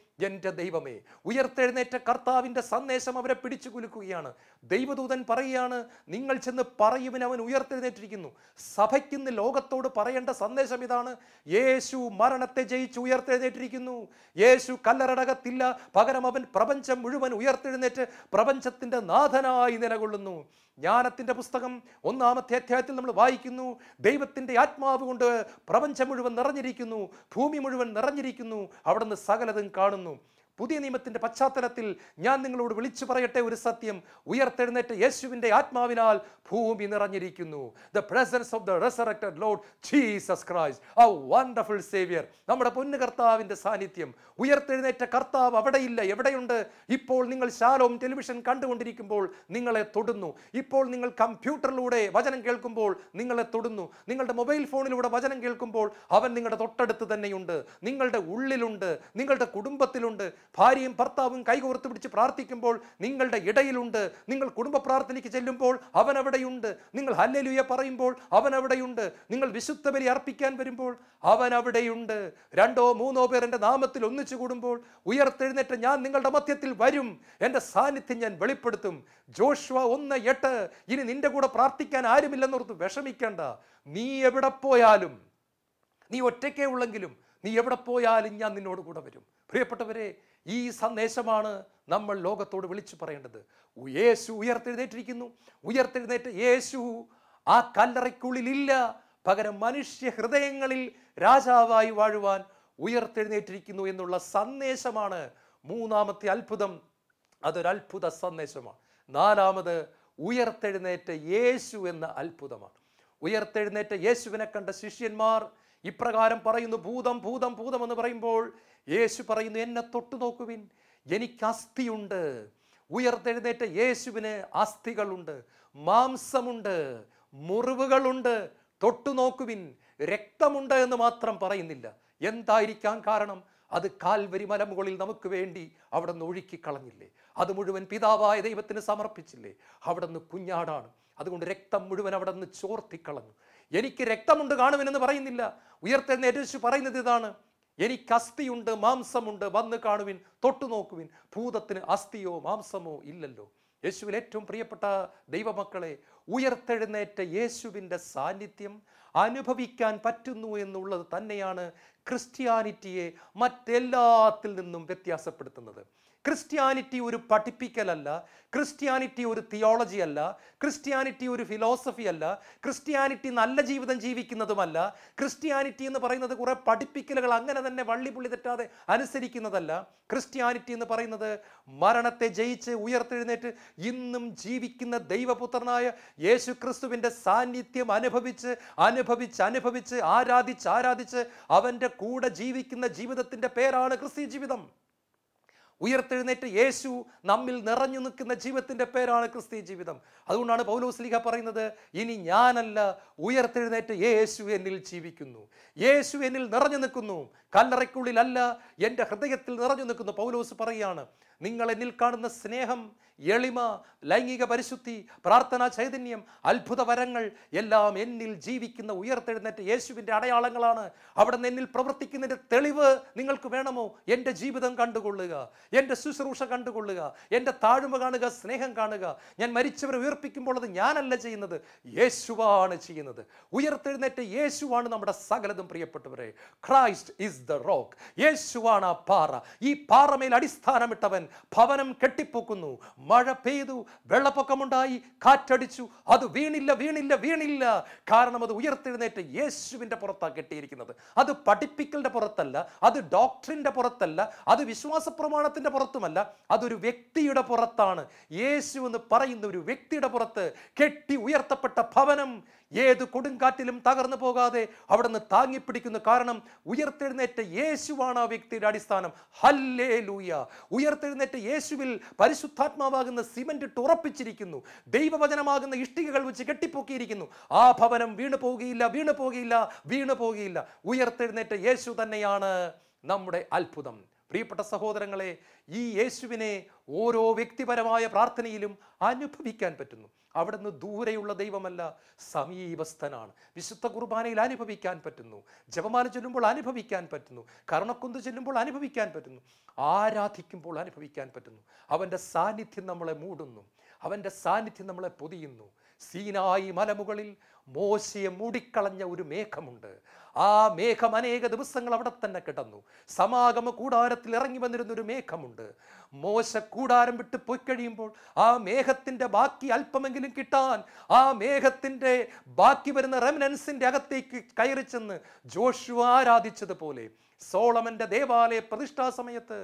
എൻ്റെ ദൈവമേ. ഉയർത്തെഴുന്നേറ്റ കർത്താവിൻ്റെ സന്ദേശം അവരെ പിടിച്ചു കുലുക്കുകയാണ്. ദൈവദൂതൻ പറയുകയാണ്, നിങ്ങൾ ചെന്ന് പറയുവിൻ, അവൻ ഉയർത്തെഴുന്നേറ്റിരിക്കുന്നു. സഭയ്ക്കിന്ന് ലോകത്തോട് പറയേണ്ട സന്ദേശം ഇതാണ്, യേശു മരണത്തെ ജയിച്ച് ഉയർത്തെഴുന്നേറ്റിരിക്കുന്നു. യേശു കല്ലറടകത്തില്ല, പകരം അവൻ പ്രപഞ്ചം മുഴുവൻ ഉയർത്തെഴുന്നേറ്റ് പ്രപഞ്ചത്തിൻ്റെ നാഥനായി നിലകൊള്ളുന്നു. ജ്ഞാനത്തിൻ്റെ പുസ്തകം 1-ാമത്തെ അധ്യായത്തിൽ നമ്മൾ വായിക്കുന്നു, ദൈവത്തിൻ്റെ ആത്മാവ് കൊണ്ട് പ്രപഞ്ചം മുഴുവൻ നിറഞ്ഞിരിക്കുന്നു, ഭൂമി മുഴുവൻ നിറഞ്ഞിരിക്കുന്നു, അവിടുന്ന് സകലതും കാണുന്നു. പുതിയ നിയമത്തിൻ്റെ പശ്ചാത്തലത്തിൽ ഞാൻ നിങ്ങളോട് വിളിച്ചു പറയട്ടെ ഒരു സത്യം, ഉയർത്തെഴുന്നേറ്റ യേശുവിൻ്റെ ആത്മാവിനാൽ ഭൂമി നിറഞ്ഞിരിക്കുന്നു. The presence of the resurrected Lord Jesus Christ, ആ വണ്ടർഫുൾ സേവിയർ, നമ്മുടെ പൊന്നു കർത്താവിൻ്റെ സാന്നിധ്യം. ഉയർത്തെഴുന്നേറ്റ കർത്താവ് അവിടെയില്ല, എവിടെയുണ്ട്? ഇപ്പോൾ നിങ്ങൾ ശാലോം ടെലിവിഷൻ കണ്ടുകൊണ്ടിരിക്കുമ്പോൾ നിങ്ങളെ തൊടുന്നു. ഇപ്പോൾ നിങ്ങൾ കമ്പ്യൂട്ടറിലൂടെ വചനം കേൾക്കുമ്പോൾ നിങ്ങളെ തൊടുന്നു. നിങ്ങളുടെ മൊബൈൽ ഫോണിലൂടെ വചനം കേൾക്കുമ്പോൾ അവൻ നിങ്ങളുടെ തൊട്ടടുത്ത് തന്നെയുണ്ട്, നിങ്ങളുടെ ഉള്ളിലുണ്ട്, നിങ്ങളുടെ കുടുംബത്തിലുണ്ട്. ഭാര്യയും ഭർത്താവും കൈകോർത്ത് പിടിച്ച് പ്രാർത്ഥിക്കുമ്പോൾ നിങ്ങളുടെ ഇടയിലുണ്ട്. നിങ്ങൾ കുടുംബ പ്രാർത്ഥനയ്ക്ക് ചെല്ലുമ്പോൾ അവൻ അവിടെയുണ്ട്. നിങ്ങൾ ഹല്ലേലൂയ പറയുമ്പോൾ അവൻ അവിടെയുണ്ട്. നിങ്ങൾ വിശുദ്ധ ബലി അർപ്പിക്കാൻ വരുമ്പോൾ അവൻ അവിടെയുണ്ട്. 2-3 പേർ എൻ്റെ നാമത്തിൽ ഒന്നിച്ചു കൂടുമ്പോൾ ഉയർത്തെഴുന്നേറ്റ് ഞാൻ നിങ്ങളുടെ മധ്യത്തിൽ വരും, എൻ്റെ സാന്നിധ്യം ഞാൻ വെളിപ്പെടുത്തും. ജോഷുവ 1:8. ഇനി നിന്റെ കൂടെ പ്രാർത്ഥിക്കാൻ ആരുമില്ലെന്നോർത്ത് വിഷമിക്കേണ്ട. നീ എവിടെ പോയാലും, നീ ഒറ്റയ്ക്കേ ഉള്ളെങ്കിലും, നീ എവിടെ പോയാലും ഞാൻ നിന്നോട് കൂടെ വരും. പ്രിയപ്പെട്ടവരെ, ഈ സന്ദേശമാണ് നമ്മൾ ലോകത്തോട് വിളിച്ചു പറയേണ്ടത്. യേശു ഉയർത്തെഴുന്നേറ്റിരിക്കുന്നു. ഉയർത്തെഴുന്നേറ്റ് യേശു ആ കല്ലറയ്ക്കുള്ളിലില്ല, പകരം മനുഷ്യ ഹൃദയങ്ങളിൽ രാജാവായി വാഴുവാൻ ഉയർത്തെഴുന്നേറ്റിരിക്കുന്നു എന്നുള്ള സന്ദേശമാണ് 3-ാമത്തെ അത്ഭുതം. അതൊരു അത്ഭുത സന്ദേശമാണ്. 4-ാമത് ഉയർത്തെഴുന്നേറ്റ യേശു എന്ന അത്ഭുതമാണ്. ഉയർത്തെഴുന്നേറ്റ യേശുവിനെ കണ്ട ശിഷ്യന്മാർ ഇപ്രകാരം പറയുന്നു, ഭൂതം ഭൂതം ഭൂതം എന്ന് പറയുമ്പോൾ യേശു പറയുന്നു, എന്നെ തൊട്ടു നോക്കുവിൻ, എനിക്ക് അസ്ഥിയുണ്ട്. ഉയർത്തെഴുന്നേറ്റ യേശുവിന് അസ്ഥികളുണ്ട്, മാംസമുണ്ട്, മുറിവുകളുണ്ട്. തൊട്ടു നോക്കുവിൻ. രക്തമുണ്ട് എന്ന് മാത്രം പറയുന്നില്ല. എന്തായിരിക്കാം കാരണം? അത് കാൽവരി മലമുകളിൽ നമുക്ക് വേണ്ടി അവിടെ നിന്ന് ഒഴുക്കിക്കളഞ്ഞില്ലേ? അത് മുഴുവൻ പിതാവായ ദൈവത്തിന് സമർപ്പിച്ചില്ലേ? അവിടെ നിന്ന് കുഞ്ഞാടാണ്. അതുകൊണ്ട് രക്തം മുഴുവൻ അവിടെ നിന്ന് ചോർത്തിക്കളഞ്ഞു. എനിക്ക് രക്തമുണ്ട് കാണുവിനെന്ന് പറയുന്നില്ല. ഉയർത്തെഴുന്നേറ്റ യേശു പറയുന്നത് ഇതാണ്, എനിക്ക് അസ്ഥിയുണ്ട്, മാംസമുണ്ട്, വന്ന് കാണുവിൻ, തൊട്ടു നോക്കുവിൻ. ഭൂതത്തിന് അസ്ഥിയോ മാംസമോ ഇല്ലല്ലോ. യേശുവിൽ ഏറ്റവും പ്രിയപ്പെട്ട ദൈവമക്കളെ, ഉയർത്തെഴുന്നേറ്റ യേശുവിൻ്റെ സാന്നിധ്യം അനുഭവിക്കാൻ പറ്റുന്നു എന്നുള്ളത് തന്നെയാണ് ക്രിസ്ത്യാനിറ്റിയെ മറ്റെല്ലാത്തിൽ നിന്നും വ്യത്യാസപ്പെടുത്തുന്നത്. ക്രിസ്ത്യാനിറ്റി ഒരു പഠിപ്പിക്കലല്ല, ക്രിസ്ത്യാനിറ്റി ഒരു തിയോളജി അല്ല, ക്രിസ്ത്യാനിറ്റി ഒരു ഫിലോസഫി അല്ല, ക്രിസ്ത്യാനിറ്റി നല്ല ജീവിതം ജീവിക്കുന്നതുമല്ല. ക്രിസ്ത്യാനിറ്റി എന്ന് പറയുന്നത് കുറേ പഠിപ്പിക്കലുകൾ അങ്ങനെ തന്നെ വള്ളിപുള്ളി തെറ്റാതെ അനുസരിക്കുന്നതല്ല. ക്രിസ്ത്യാനിറ്റി എന്ന് പറയുന്നത് മരണത്തെ ജയിച്ച് ഉയർത്തെഴുന്നേറ്റ് ഇന്നും ജീവിക്കുന്ന ദൈവപുത്രനായ യേശു ക്രിസ്തുവിൻ്റെ സാന്നിധ്യം അനുഭവിച്ച് അനുഭവിച്ച് അനുഭവിച്ച് ആരാധിച്ച് ആരാധിച്ച് അവൻ്റെ കൂടെ ജീവിക്കുന്ന ജീവിതത്തിൻ്റെ പേരാണ് ക്രിസ്തീയ ജീവിതം. ഉയർത്തെഴുന്നേറ്റ് യേശു നമ്മിൽ നിറഞ്ഞു നിൽക്കുന്ന ജീവിതത്തിൻ്റെ പേരാണ് ക്രിസ്തീയ ജീവിതം. അതുകൊണ്ടാണ് പൗലോസ് ശ്ലീഹ പറയുന്നത്, ഇനി ഞാനല്ല, ഉയർത്തെഴുന്നേറ്റ് യേശു എന്നിൽ ജീവിക്കുന്നു, യേശു എന്നിൽ നിറഞ്ഞു നിൽക്കുന്നു, കല്ലറയ്ക്കുള്ളിലല്ല, എൻ്റെ ഹൃദയത്തിൽ നിറഞ്ഞു നിൽക്കുന്നു. പൗലോസ് പറയുകയാണ്, നിങ്ങൾ എന്നിൽ കാണുന്ന സ്നേഹം, എളിമ, ലൈംഗിക പരിശുദ്ധി, പ്രാർത്ഥനാ ചൈതന്യം, അത്ഭുത വരങ്ങൾ എല്ലാം എന്നിൽ ജീവിക്കുന്ന ഉയർത്തെഴുന്നേറ്റ യേശുവിൻ്റെ അടയാളങ്ങളാണ്. അവിടെ നിന്ന് എന്നിൽ പ്രവർത്തിക്കുന്നതിൻ്റെ തെളിവ് നിങ്ങൾക്ക് വേണമോ? എൻ്റെ ജീവിതം കണ്ടുകൊള്ളുക, എൻ്റെ ശുശ്രൂഷ കണ്ടുകൊള്ളുക, എൻ്റെ താഴ്മ കാണുക, സ്നേഹം കാണുക. ഞാൻ മരിച്ചവരെ ഉയർപ്പിക്കുമ്പോൾ അത് ഞാനല്ല ചെയ്യുന്നത്, യേശുവാണ് ചെയ്യുന്നത്. ഉയർത്തെഴുന്നേറ്റ യേശുവാണ് നമ്മുടെ സകലതും. പ്രിയപ്പെട്ടവരെ, ക്രൈസ്റ്റ് ഈസ് ദ റോക്ക്. യേശുവാണ് ആ പാറ. ഈ പാറമേൽ അടിസ്ഥാനമിട്ടവൻ ഭവനം കെട്ടിപ്പൊക്കുന്നു. മഴ പെയ്തു, വെള്ളപ്പൊക്കമുണ്ടായി, കാറ്റടിച്ചു, അത് വീണില്ല വീണില്ല വീണില്ല. കാരണം അത് ഉയർത്തെഴുന്നേറ്റ യേശുവിൻ്റെ പുറത്താണ് കെട്ടിയിരിക്കുന്നത്. അത് പഠിപ്പിക്കലിൻ്റെ പുറത്തല്ല, അത് ഡോക്ടറിൻ്റെ പുറത്തല്ല, അത് വിശ്വാസ പ്രമാണത്തിൻ്റെ പുറത്തുമല്ല, അതൊരു വ്യക്തിയുടെ പുറത്താണ്. യേശു എന്ന് പറയുന്ന ഒരു വ്യക്തിയുടെ പുറത്ത് കെട്ടി ഉയർത്തപ്പെട്ട ഭവനം ഏത് കൊടുങ്കാറ്റിലും തകർന്നു പോകാതെ അവിടെ നിന്ന് താങ്ങിപ്പിടിക്കുന്നു. കാരണം ഉയർത്തെഴുന്നേറ്റ യേശുവാണ് ആ വ്യക്തിയുടെ അടിസ്ഥാനം. ഹല്ലേലൂയ. ഉയർത്തെഴുന്നേറ്റ യേശുവിൽ പരിശുദ്ധാത്മാവാകുന്ന സിമന്റ് ഇട്ട് ഉറപ്പിച്ചിരിക്കുന്നു. ദൈവവചനമാകുന്ന ഇഷ്ടികകൾ വെച്ച് കെട്ടിപ്പൊക്കിയിരിക്കുന്നു. ആ ഭവനം വീണു പോകുകയില്ല, വീണു പോകുകയില്ല, വീണു പോകുകയില്ല. ഉയർത്തെഴുന്നേറ്റ യേശു തന്നെയാണ് നമ്മുടെ അത്ഭുതം. പ്രിയപ്പെട്ട സഹോദരങ്ങളെ, ഈ യേശുവിനെ ഓരോ വ്യക്തിപരമായ പ്രാർത്ഥനയിലും അനുഭവിക്കാൻ പറ്റുന്നു. അവിടുന്ന് ദൂരെയുള്ള ദൈവമല്ല, സമീപസ്ഥനാണ്. വിശുദ്ധ കുർബാനയിൽ അനുഭവിക്കാൻ പറ്റുന്നു, ജപമാല ചൊല്ലുമ്പോൾ അനുഭവിക്കാൻ പറ്റുന്നു, കരുണക്കൊന്ത് ചൊല്ലുമ്പോൾ അനുഭവിക്കാൻ പറ്റുന്നു, ആരാധിക്കുമ്പോൾ അനുഭവിക്കാൻ പറ്റുന്നു. അവൻ്റെ സാന്നിധ്യം നമ്മളെ മൂടുന്നു, അവൻ്റെ സാന്നിധ്യം നമ്മളെ പൊതിയുന്നു. സീനായി മലമുകളിൽ മോശയെ മൂടിക്കളഞ്ഞ ഒരു മേഘമുണ്ട്. ആ മേഘം അനേക ദിവസങ്ങൾ അവിടെ തന്നെ കിടന്നു. സമാഗമ കൂടാരത്തിൽ ഇറങ്ങി വന്നിരുന്നൊരു മേഘമുണ്ട്. മോശ കൂടാരം വിട്ട് പോയി കഴിയുമ്പോൾ ആ മേഘത്തിൻ്റെ ബാക്കി അല്പമെങ്കിലും കിട്ടാൻ ആ മേഘത്തിൻ്റെ ബാക്കി വരുന്ന റെമിനൻസിൻ്റെ അകത്തേക്ക് കയറി ചെന്ന് ജോഷുവ ആരാധിച്ചതുപോലെ സോളമന്റെ ദേവാലയ പ്രതിഷ്ഠാ സമയത്ത്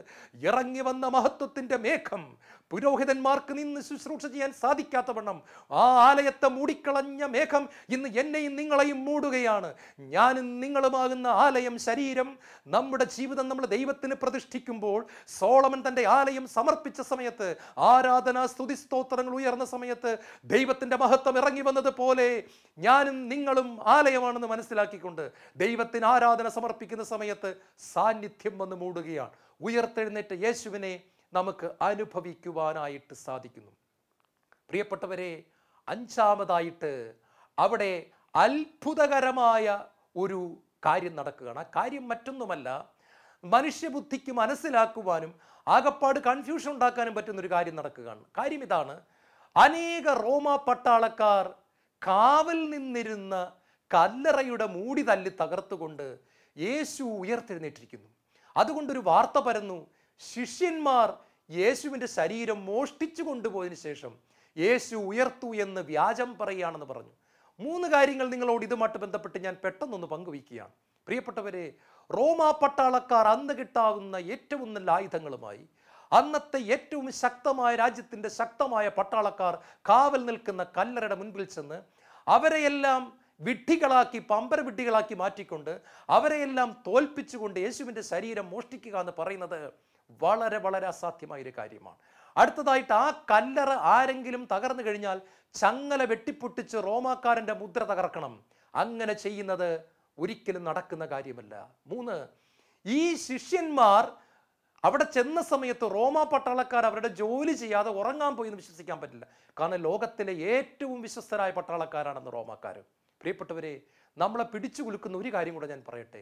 ഇറങ്ങി വന്ന മഹത്വത്തിൻ്റെ മേഘം പുരോഹിതന്മാർക്ക് നിന്ന് ശുശ്രൂഷ ചെയ്യാൻ സാധിക്കാത്തവണ്ണം ആ ആലയത്തെ മൂടിക്കളഞ്ഞ മേഘം ഇന്ന് എന്നെയും നിങ്ങളെയും മൂടുകയാണ്. ഞാനും നിങ്ങളുമാകുന്ന ആലയം, ശരീരം, നമ്മുടെ ജീവിതം നമ്മൾ ദൈവത്തിന് പ്രതിഷ്ഠിക്കുമ്പോൾ, സോളമൻ തൻ്റെ ആലയം സമർപ്പിച്ച സമയത്ത്, ആരാധനാ സ്തുതി സ്തോത്രങ്ങൾ ഉയർന്ന സമയത്ത് ദൈവത്തിൻ്റെ മഹത്വം ഇറങ്ങി വന്നതുപോലെ ഞാനും നിങ്ങളും ആലയമാണെന്ന് മനസ്സിലാക്കിക്കൊണ്ട് ദൈവത്തിന് ആരാധന സമർപ്പിക്കുന്ന സമയത്ത് സാന്നിധ്യം വന്ന് മൂടുകയാണ്. ഉയർത്തെഴുന്നേറ്റ യേശുവിനെ നമുക്ക് അനുഭവിക്കുവാനായിട്ട് സാധിക്കുന്നു. പ്രിയപ്പെട്ടവരെ, അഞ്ചാമതായിട്ട് അവിടെ അത്ഭുതകരമായ ഒരു കാര്യം നടക്കുകയാണ്. ആ കാര്യം മറ്റൊന്നുമല്ല, മനുഷ്യബുദ്ധിക്ക് മനസ്സിലാക്കുവാനും ആകപ്പാട് കൺഫ്യൂഷൻ ഉണ്ടാക്കാനും പറ്റുന്നൊരു കാര്യം നടക്കുകയാണ്. കാര്യം ഇതാണ്: അനേക റോമ പട്ടാളക്കാർ കാവൽ നിന്നിരുന്ന കല്ലറയുടെ മൂടി തല്ലി തകർത്തുകൊണ്ട് യേശു ഉയർത്തെഴുന്നേറ്റിരിക്കുന്നു. അതുകൊണ്ടൊരു വാർത്ത പരന്നു. ശിഷ്യന്മാർ യേശുവിൻ്റെ ശരീരം മോഷ്ടിച്ചു കൊണ്ടുപോയതിനു ശേഷം യേശു ഉയർത്തു എന്ന് വ്യാജം പറയുകയാണെന്ന് പറഞ്ഞു. 3 കാര്യങ്ങൾ നിങ്ങളോട് ഇതുമായിട്ട് ബന്ധപ്പെട്ട് ഞാൻ പെട്ടെന്നൊന്ന് പങ്കുവയ്ക്കുകയാണ്. പ്രിയപ്പെട്ടവരെ, റോമ പട്ടാളക്കാർ അന്ന് കിട്ടാവുന്ന ഏറ്റവും നല്ല ആയുധങ്ങളുമായി അന്നത്തെ ഏറ്റവും ശക്തമായ രാജ്യത്തിൻ്റെ ശക്തമായ പട്ടാളക്കാർ കാവൽ നിൽക്കുന്ന കല്ലറയുടെ മുൻപിൽ ചെന്ന് അവരെയെല്ലാം വിഡ്ഢികളാക്കി, പമ്പര വിഡ്ഢികളാക്കി മാറ്റിക്കൊണ്ട് അവരെയെല്ലാം തോൽപ്പിച്ചുകൊണ്ട് യേശുവിൻ്റെ ശരീരം മോഷ്ടിക്കുക എന്ന് പറയുന്നത് വളരെ വളരെ അസാധ്യമായൊരു കാര്യമാണ്. അടുത്തതായിട്ട്, ആ കല്ലറ ആരെങ്കിലും തകർന്നു കഴിഞ്ഞാൽ ചങ്ങല വെട്ടിപ്പൊട്ടിച്ച് റോമാക്കാരൻ്റെ മുദ്ര തകർക്കണം. അങ്ങനെ ചെയ്യുന്നത് ഒരിക്കലും നടക്കുന്ന കാര്യമല്ല. 3, ഈ ശിഷ്യന്മാർ അവിടെ ചെന്ന സമയത്ത് റോമാ പട്ടാളക്കാർ അവരുടെ ജോലി ചെയ്യാതെ ഉറങ്ങാൻ പോയി എന്ന് വിശ്വസിക്കാൻ പറ്റില്ല. കാരണം ലോകത്തിലെ ഏറ്റവും വിശ്വസ്തരായ പട്ടാളക്കാരാണെന്ന് റോമാക്കാർ. പ്രിയപ്പെട്ടവരെ, നമ്മളെ പിടിച്ചു കുലുക്കുന്ന ഒരു കാര്യം കൂടെ ഞാൻ പറയട്ടെ.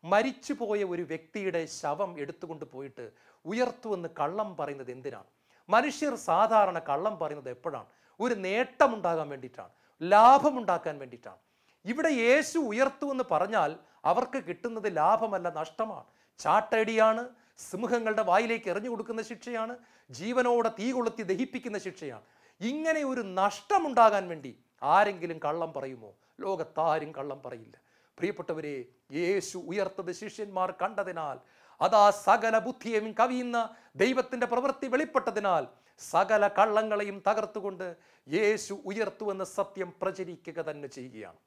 മരിച്ചുപോയ ഒരു വ്യക്തിയുടെ ശവം എടുത്തുകൊണ്ട് പോയിട്ട് ഉയർത്തുവെന്ന് കള്ളം പറയുന്നത് എന്തിനാണ്? മനുഷ്യർ സാധാരണ കള്ളം പറയുന്നത് എപ്പോഴാണ്? ഒരു നേട്ടമുണ്ടാകാൻ വേണ്ടിയിട്ടാണ്, ലാഭമുണ്ടാക്കാൻ വേണ്ടിയിട്ടാണ്. ഇവിടെ യേശു ഉയർത്തുവെന്ന് പറഞ്ഞാൽ അവർക്ക് കിട്ടുന്നത് ലാഭമല്ല, നഷ്ടമാണ്. ചാട്ടടിയാണ്, സിംഹങ്ങളുടെ വായിലേക്ക് എറിഞ്ഞു കൊടുക്കുന്ന ശിക്ഷയാണ്, ജീവനോടെ തീ കൊളുത്തി ദഹിപ്പിക്കുന്ന ശിക്ഷയാണ്. ഇങ്ങനെ ഒരു നഷ്ടമുണ്ടാകാൻ വേണ്ടി ആരെങ്കിലും കള്ളം പറയുമോ? ലോകത്താരും കള്ളം പറയില്ല. പ്രിയപ്പെട്ടവരെ, യേശു ഉയർത്തത് ശിഷ്യന്മാർ കണ്ടതിനാൽ, അതാ സകല ബുദ്ധിയെയും കവിയുന്ന ദൈവത്തിൻ്റെ പ്രവൃത്തി വെളിപ്പെട്ടതിനാൽ സകല കള്ളങ്ങളെയും തകർത്തുകൊണ്ട് യേശു ഉയർത്തുവെന്ന സത്യം പ്രചരിക്കുക തന്നെ ചെയ്യുകയാണ്.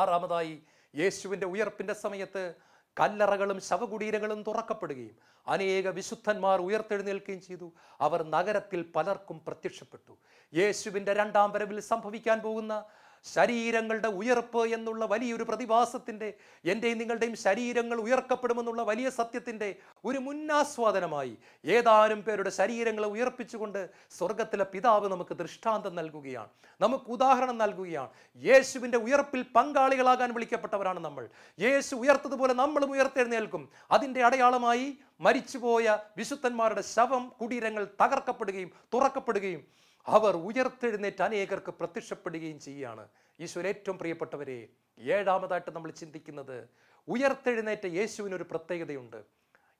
6ാമതായി, യേശുവിൻ്റെ ഉയർപ്പിൻ്റെ സമയത്ത് കല്ലറകളും ശവകുടീരങ്ങളും തുറക്കപ്പെടുകയും അനേക വിശുദ്ധന്മാർ ഉയർത്തെഴുന്നേൽക്കുകയും ചെയ്തു. അവർ നഗരത്തിൽ പലർക്കും പ്രത്യക്ഷപ്പെട്ടു. യേശുവിൻ്റെ 2ാം വരവിൽ സംഭവിക്കാൻ പോകുന്ന ശരീരങ്ങളുടെ ഉയർപ്പ് എന്നുള്ള വലിയൊരു പ്രതിഭാസത്തിൻ്റെ, എൻ്റെയും നിങ്ങളുടെയും ശരീരങ്ങൾ ഉയർക്കപ്പെടുമെന്നുള്ള വലിയ സത്യത്തിൻ്റെ ഒരു മുന്നാസ്വാദനമായി ഏതാനും പേരുടെ ശരീരങ്ങളെ ഉയർപ്പിച്ചുകൊണ്ട് സ്വർഗത്തിലെ പിതാവ് നമുക്ക് ദൃഷ്ടാന്തം നൽകുകയാണ്, നമുക്ക് ഉദാഹരണം നൽകുകയാണ്. യേശുവിൻ്റെ ഉയർപ്പിൽ പങ്കാളികളാകാൻ വിളിക്കപ്പെട്ടവരാണ് നമ്മൾ. യേശു ഉയർത്തതുപോലെ നമ്മളും ഉയർത്തെഴുന്നേൽക്കും. അതിൻ്റെ അടയാളമായി മരിച്ചുപോയ വിശുദ്ധന്മാരുടെ ശവം കുടീരങ്ങൾ തകർക്കപ്പെടുകയും തുറക്കപ്പെടുകയും അവർ ഉയർത്തെഴുന്നേറ്റ് അനേകർക്ക് പ്രത്യക്ഷപ്പെടുകയും ചെയ്യുകയാണ്. ഈശോയിൽ ഏറ്റവും പ്രിയപ്പെട്ടവരെ, 7ാമതായിട്ട് നമ്മൾ ചിന്തിക്കുന്നത്, ഉയർത്തെഴുന്നേറ്റ യേശുവിനൊരു പ്രത്യേകതയുണ്ട്.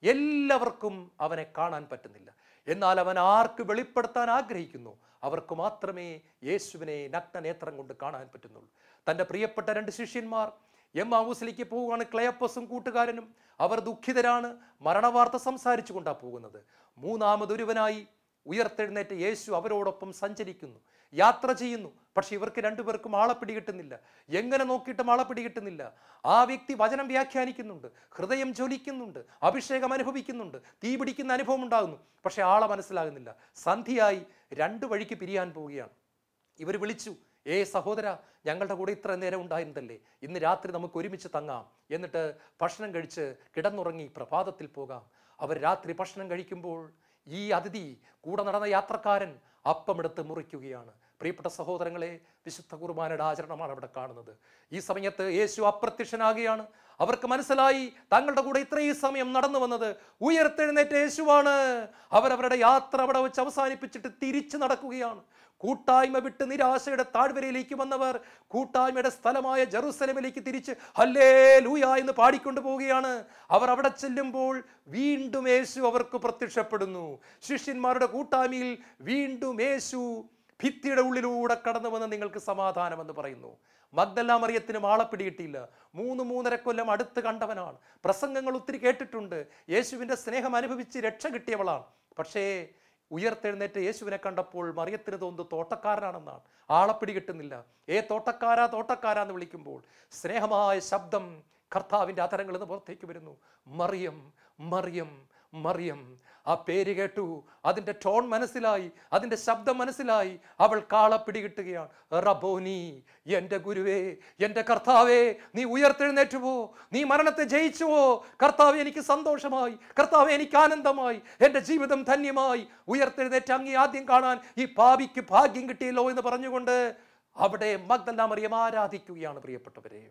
എല്ലാവർക്കും അവനെ കാണാൻ പറ്റുന്നില്ല. എന്നാൽ അവൻ ആർക്ക് വെളിപ്പെടുത്താൻ ആഗ്രഹിക്കുന്നു അവർക്ക് മാത്രമേ യേശുവിനെ നഗ്നനേത്രം കൊണ്ട് കാണാൻ പറ്റുന്നുള്ളൂ. തൻ്റെ പ്രിയപ്പെട്ട 2 ശിഷ്യന്മാർ എമ്മാവൂസിലേക്ക് പോവുകയാണ്, ക്ലെയപ്പസും കൂട്ടുകാരനും. അവർ ദുഃഖിതരാണ്, മരണവാർത്ത സംസാരിച്ചു കൊണ്ടാണ് പോകുന്നത്. 3ാമതൊരുവനായി ഉയർത്തെഴുന്നേറ്റ് യേശു അവരോടൊപ്പം സഞ്ചരിക്കുന്നു, യാത്ര ചെയ്യുന്നു. പക്ഷെ ഇവർക്ക് 2 പേർക്കും ആളെ പിടികിട്ടുന്നില്ല. എങ്ങനെ നോക്കിയിട്ടും ആളെ പിടികിട്ടുന്നില്ല. ആ വ്യക്തി വചനം വ്യാഖ്യാനിക്കുന്നുണ്ട്, ഹൃദയം ജ്വലിക്കുന്നുണ്ട്, അഭിഷേകം അനുഭവിക്കുന്നുണ്ട്, തീ പിടിക്കുന്ന അനുഭവം ഉണ്ടാകുന്നു. പക്ഷെ ആളെ മനസ്സിലാകുന്നില്ല. സന്ധ്യയായി 2 വഴിക്ക് പിരിയാൻ പോവുകയാണ്. ഇവർ വിളിച്ചു, സഹോദര, ഞങ്ങളുടെ കൂടെ ഇത്ര നേരം ഉണ്ടായിരുന്നല്ലേ, ഇന്ന് രാത്രി നമുക്ക് ഒരുമിച്ച് തങ്ങാം, എന്നിട്ട് ഭക്ഷണം കഴിച്ച് കിടന്നുറങ്ങി പ്രഭാതത്തിൽ പോകാം. അവർ രാത്രി ഭക്ഷണം കഴിക്കുമ്പോൾ ഈ അതിഥി, കൂടെ നടന്ന യാത്രക്കാരൻ അപ്പമെടുത്ത് മുറിക്കുകയാണ്. പ്രിയപ്പെട്ട സഹോദരങ്ങളെ, വിശുദ്ധ കുർബാനയുടെ ആചരണമാണ് അവിടെ കാണുന്നത്. ഈ സമയത്ത് യേശു അപ്രത്യക്ഷനാകുകയാണ്. അവർക്ക് മനസ്സിലായി തങ്ങളുടെ കൂടെ ഇത്രയും സമയം നടന്നു വന്നത് ഉയർത്തെഴുന്നേറ്റ യേശുവാണ്. അവരവരുടെ യാത്ര അവിടെ വെച്ച് അവസാനിപ്പിച്ചിട്ട് തിരിച്ചു നടക്കുകയാണ്. കൂട്ടായ്മ വിട്ട് നിരാശയുടെ താഴ്വരയിലേക്ക് വന്നവർ കൂട്ടായ്മയുടെ സ്ഥലമായ ജെറുസലേമിലേക്ക് തിരിച്ച് ഹല്ലേലൂയ എന്ന് പാടിക്കൊണ്ടു പോവുകയാണ്. അവർ അവിടെ ചെല്ലുമ്പോൾ വീണ്ടും യേശു അവർക്ക് പ്രത്യക്ഷപ്പെടുന്നു. ശിഷ്യന്മാരുടെ കൂട്ടായ്മയിൽ വീണ്ടും യേശു ഭിത്തിയുടെ ഉള്ളിലൂടെ കടന്നു വന്ന് നിങ്ങൾക്ക് സമാധാനമെന്ന് പറയുന്നു. മഗ്ദല മറിയത്തിനും ആളെ പിടികിട്ടിയില്ല. 3-3.5 കൊല്ലം അടുത്ത് കണ്ടവനാണ്. പ്രസംഗങ്ങൾ ഒത്തിരി കേട്ടിട്ടുണ്ട്. യേശുവിൻ്റെ സ്നേഹം അനുഭവിച്ച് രക്ഷ കിട്ടിയവളാണ്. പക്ഷേ ഉയർത്തെഴുന്നേറ്റ് യേശുവിനെ കണ്ടപ്പോൾ മറിയത്തിന് തോന്നുന്നു തോട്ടക്കാരനാണെന്നാണ്. ആളെ പിടികിട്ടുന്നില്ല. തോട്ടക്കാരാ തോട്ടക്കാരാ എന്ന് വിളിക്കുമ്പോൾ സ്നേഹമായ ശബ്ദം കർത്താവിൻ്റെ അധരങ്ങളിൽ നിന്ന് പുറത്തേക്ക് വരുന്നു. മറിയം, മറിയം, മറിയം. ആ പേര് കേട്ടു, അതിൻ്റെ ടോൺ മനസ്സിലായി, അതിൻ്റെ ശബ്ദം മനസ്സിലായി. അവൾ കാളെ പിടികിട്ടുകയാണ്. റബ്ബോനി, എൻ്റെ ഗുരുവേ, എൻ്റെ കർത്താവേ, നീ ഉയർത്തെഴുന്നേറ്റുവോ, നീ മരണത്തെ ജയിച്ചുവോ? കർത്താവേ, എനിക്ക് സന്തോഷമായി, കർത്താവേ, എനിക്ക് ആനന്ദമായി, എൻ്റെ ജീവിതം ധന്യമായി. ഉയർത്തെഴുന്നേറ്റ് അങ്ങേ ആദ്യം കാണാൻ ഈ പാപിക്ക് ഭാഗ്യം കിട്ടിയല്ലോ എന്ന് പറഞ്ഞുകൊണ്ട് അവിടെ മഗ്ദല മറിയം ആരാധിക്കുകയാണ്. പ്രിയപ്പെട്ടവരെ,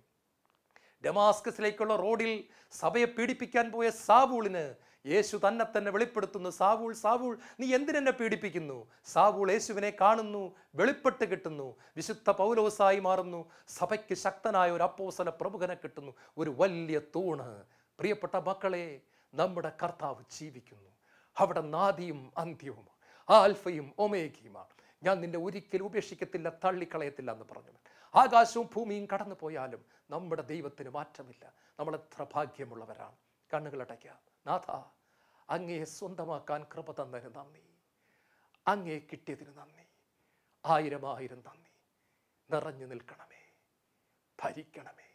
ഡമാസ്കസിലേക്കുള്ള റോഡിൽ സഭയെ പീഡിപ്പിക്കാൻ പോയ സാവൂളിന് യേശു തന്നെ വെളിപ്പെടുത്തുന്നു. സാവൂൾ, സാവൂൾ, നീ എന്തിനെന്നെ പീഡിപ്പിക്കുന്നു? സാവൂൾ യേശുവിനെ കാണുന്നു, വെളിപ്പെട്ട് കിട്ടുന്നു, വിശുദ്ധ പൗലോസായി മാറുന്നു, സഭയ്ക്ക് ശക്തനായ ഒരു അപ്പോസ്തല പ്രമുഖനെ കിട്ടുന്നു, ഒരു വലിയ തൂണ്. പ്രിയപ്പെട്ട മക്കളെ, നമ്മുടെ കർത്താവ് ജീവിക്കുന്നു. അവിടെ നാദിയും അന്ത്യവും, ആൽഫയും ഒമേഗയുമാണ്. ഞാൻ നിന്നെ ഒരിക്കലും ഉപേക്ഷിക്കത്തില്ല, തള്ളിക്കളയത്തില്ല എന്ന് പറഞ്ഞു. ആകാശവും ഭൂമിയും കടന്നു പോയാലും നമ്മുടെ ദൈവത്തിന് മാറ്റമില്ല. നമ്മൾ എത്ര ഭാഗ്യമുള്ളവരാണ്. കണ്ണുകളടയ്ക്കാം. നാഥ, അങ്ങയെ സ്വന്തമാക്കാൻ കൃപ തന്നതിന് നന്ദി. അങ്ങയെ കിട്ടിയതിന് നന്ദി. 1000 നന്ദി. നിറഞ്ഞു നിൽക്കണമേ. ഭരിക്കണമേ,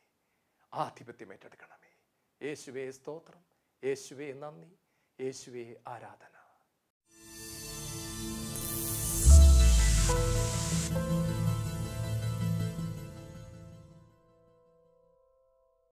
ആധിപത്യം ഏറ്റെടുക്കണമേ. യേശുവേ സ്തോത്രം, യേശുവേ നന്ദി, യേശുവേ ആരാധന.